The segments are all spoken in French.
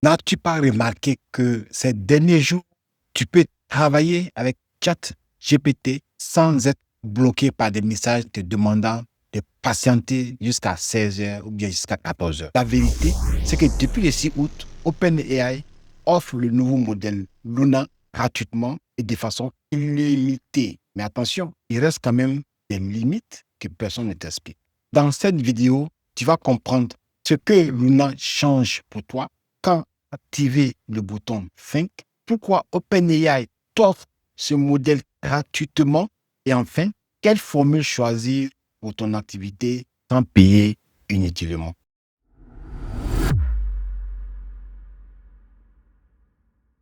N'as-tu pas remarqué que ces derniers jours, tu peux travailler avec ChatGPT sans être bloqué par des messages te demandant de patienter jusqu'à 16 heures ou bien jusqu'à 14 heures? La vérité, c'est que depuis le 6 août, OpenAI offre le nouveau modèle Luna gratuitement et de façon illimitée. Mais attention, il reste quand même des limites que personne ne t'explique. Dans cette vidéo, tu vas comprendre ce que Luna change pour toi, quand activer le bouton Think, pourquoi OpenAI t'offre ce modèle gratuitement et enfin, quelle formule choisir pour ton activité sans payer inutilement.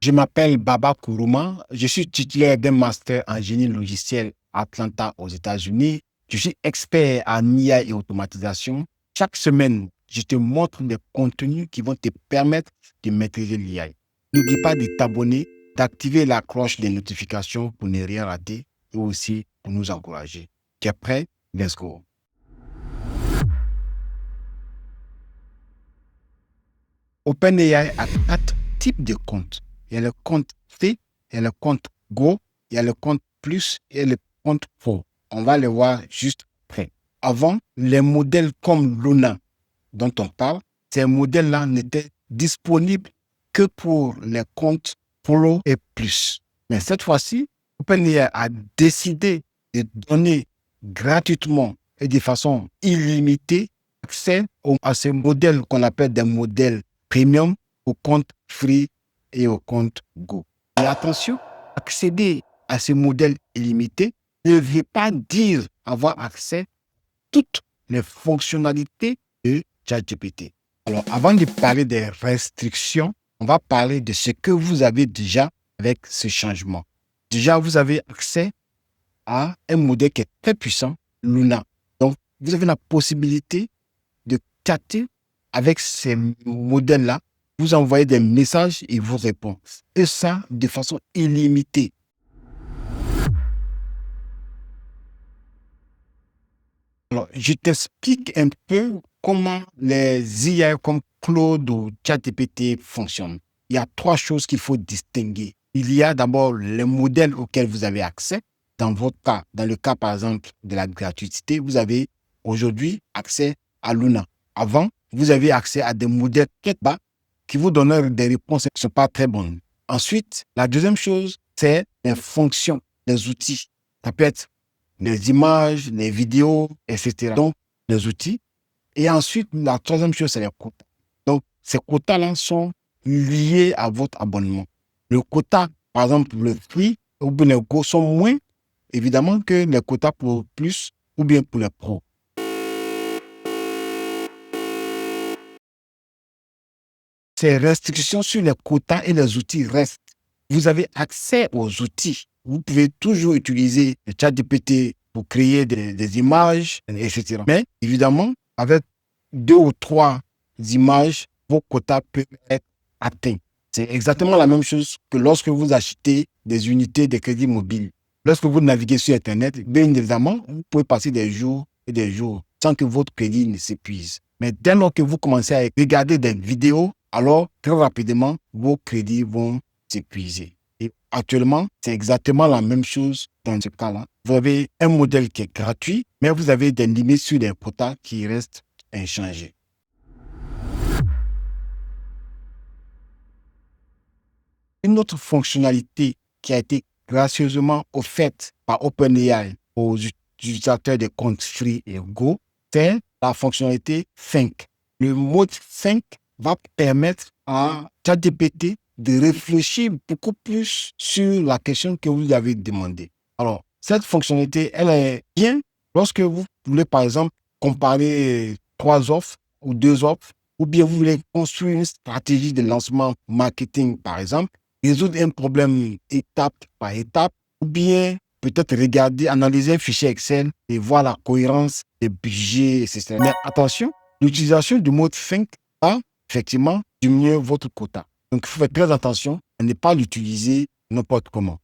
Je m'appelle Baba Kourouma, je suis titulaire d'un master en génie logiciel à Atlanta aux États-Unis. Je suis expert en IA et automatisation. Chaque semaine, je te montre des contenus qui vont te permettre de maîtriser l'IA. N'oublie pas de t'abonner, d'activer la cloche des notifications pour ne rien rater et aussi pour nous encourager. Tu es prêt? Let's go. OpenAI a 4 types de comptes. Il y a le compte Free, il y a le compte Go, il y a le compte Plus et le compte Pro. On va les voir juste après. Avant, les modèles comme Luna dont on parle, ces modèles-là n'étaient disponibles que pour les comptes Pro et Plus. Mais cette fois-ci, OpenAI a décidé de donner gratuitement et de façon illimitée accès à ces modèles qu'on appelle des modèles premium, au compte Free et au compte Go. Mais attention, accéder à ces modèles illimités ne veut pas dire avoir accès à toutes les fonctionnalités de ChatGPT. Alors, avant de parler des restrictions, on va parler de ce que vous avez déjà avec ce changement. Déjà, vous avez accès à un modèle qui est très puissant, Luna. Donc, vous avez la possibilité de chatter avec ces modèles-là. Vous envoyez des messages et vous répond. Et ça, de façon illimitée. Alors, je t'explique un peu comment les IA comme Claude ou ChatGPT fonctionnent. Il y a 3 choses qu'il faut distinguer. Il y a d'abord les modèles auxquels vous avez accès. Dans votre cas, dans le cas par exemple de la gratuité, vous avez aujourd'hui accès à Luna. Avant, vous avez accès à des modèles très bas qui vous donnent des réponses qui ne sont pas très bonnes. Ensuite, la deuxième chose, c'est les fonctions, les outils. Ça peut être les images, les vidéos, etc. Donc, les outils. Et ensuite, la troisième chose, c'est les quotas. Donc, ces quotas-là sont liés à votre abonnement. Le quota, par exemple, pour le Free ou bien le Go sont moins, évidemment, que les quotas pour Plus ou bien pour les Pro. Ces restrictions sur les quotas et les outils restent. Vous avez accès aux outils. Vous pouvez toujours utiliser le ChatGPT pour créer des images, etc. Mais évidemment, avec 2 ou 3 images, vos quotas peuvent être atteints. C'est exactement la même chose que lorsque vous achetez des unités de crédit mobile. Lorsque vous naviguez sur Internet, bien évidemment, vous pouvez passer des jours et des jours sans que votre crédit ne s'épuise. Mais dès lors que vous commencez à regarder des vidéos, alors très rapidement, vos crédits vont s'épuiser. Et actuellement, c'est exactement la même chose dans ce cas-là. Vous avez un modèle qui est gratuit, mais vous avez des limites sur les quotas qui restent inchangés. Une autre fonctionnalité qui a été gracieusement offerte par OpenAI aux utilisateurs de comptes Free et Go, c'est la fonctionnalité Think. Le mode Think va permettre à ChatGPT de réfléchir beaucoup plus sur la question que vous avez demandée. Alors, cette fonctionnalité, elle est bien lorsque vous voulez, par exemple, comparer 3 offres ou 2 offres, ou bien vous voulez construire une stratégie de lancement marketing, par exemple, résoudre un problème étape par étape, ou bien peut-être regarder, analyser un fichier Excel et voir la cohérence des budgets, etc. Mais attention, l'utilisation du mode Think va effectivement diminuer votre quota. Donc, il faut faire très attention à ne pas l'utiliser n'importe comment.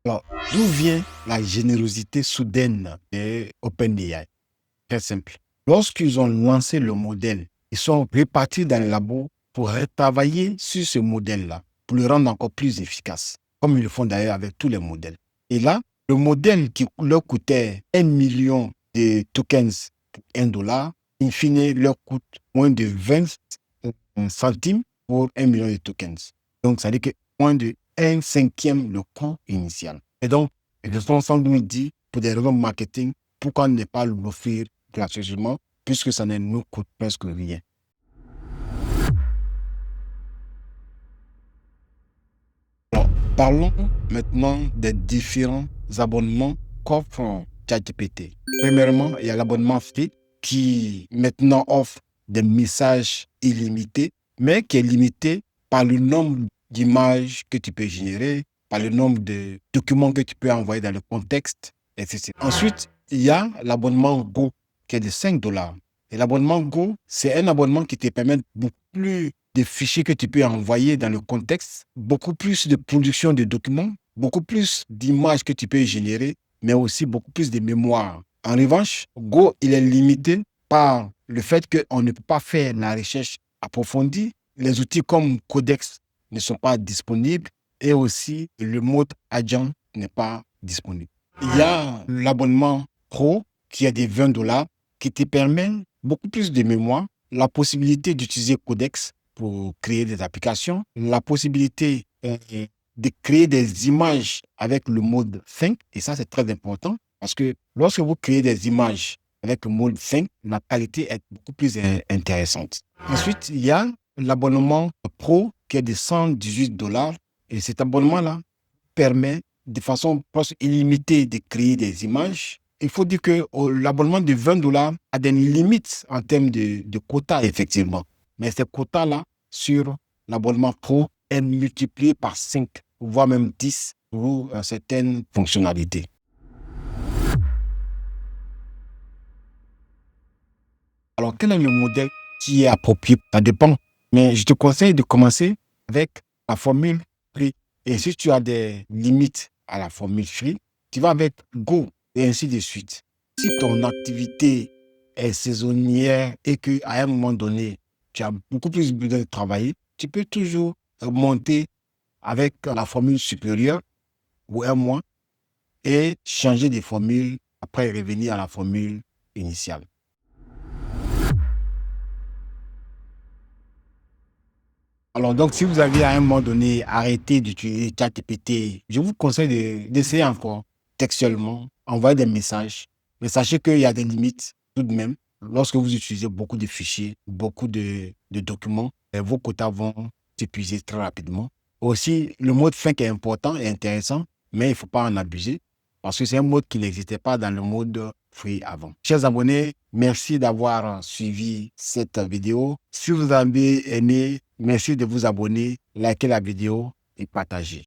Alors, d'où vient la générosité soudaine de OpenAI? Très simple. Lorsqu'ils ont lancé le modèle, ils sont repartis dans le labo pour retravailler sur ce modèle-là, pour le rendre encore plus efficace, comme ils le font d'ailleurs avec tous les modèles. Et là, le modèle qui leur coûtait 1 million de tokens pour $1, in fine, leur coûte moins de 20 centimes pour 1 million de tokens. Donc, ça veut dire que moins de 1/5 le coût initial. Et donc, ils se sont sans doute dit, pour des raisons marketing, pourquoi ne pas l'offrir gracieusement, puisque ça ne nous coûte presque rien. Alors, parlons maintenant des différents abonnements qu'offre ChatGPT. Premièrement, il y a l'abonnement free qui maintenant offre des messages illimités, mais qui est limité par le nombre d'images que tu peux générer, par le nombre de documents que tu peux envoyer dans le contexte, etc. Ensuite, il y a l'abonnement Go qui est de $5. Et l'abonnement Go, c'est un abonnement qui te permet beaucoup plus de fichiers que tu peux envoyer dans le contexte, beaucoup plus de production de documents, beaucoup plus d'images que tu peux générer, mais aussi beaucoup plus de mémoire. En revanche, Go, il est limité par le fait qu'on ne peut pas faire la recherche approfondie. Les outils comme Codex ne sont pas disponibles et aussi le mode agent n'est pas disponible. Il y a l'abonnement Pro qui est de $20 qui te permet beaucoup plus de mémoire, la possibilité d'utiliser Codex pour créer des applications, la possibilité de créer des images avec le mode Think, et ça c'est très important parce que lorsque vous créez des images avec le mode Think, la qualité est beaucoup plus intéressante. Ensuite, il y a l'abonnement Pro qui est de $118 et cet abonnement-là permet de façon presque illimitée de créer des images. Il faut dire que l'abonnement de $20 a des limites en termes de quotas, effectivement. Mais ces quotas-là, sur l'abonnement Pro, est multiplié par 5, voire même 10 pour certaines fonctionnalités. Alors, quel est le modèle qui est approprié? Ça dépend. Mais je te conseille de commencer avec la formule free. Et si tu as des limites à la formule free, tu vas avec Go et ainsi de suite. Si ton activité est saisonnière et qu'à un moment donné, tu as beaucoup plus besoin de travailler, tu peux toujours monter avec la formule supérieure ou un mois et changer de formule, après revenir à la formule initiale. Alors, donc, si vous avez à un moment donné arrêté d'utiliser ChatGPT, je vous conseille d'essayer encore textuellement, envoyer des messages. Mais sachez qu'il y a des limites tout de même. Lorsque vous utilisez beaucoup de fichiers, beaucoup de documents, vos quotas vont s'épuiser très rapidement. Aussi, le mode Think est important et intéressant, mais il ne faut pas en abuser parce que c'est un mode qui n'existait pas dans le mode free avant. Chers abonnés, merci d'avoir suivi cette vidéo. Si vous avez aimé, merci de vous abonner, liker la vidéo et partager.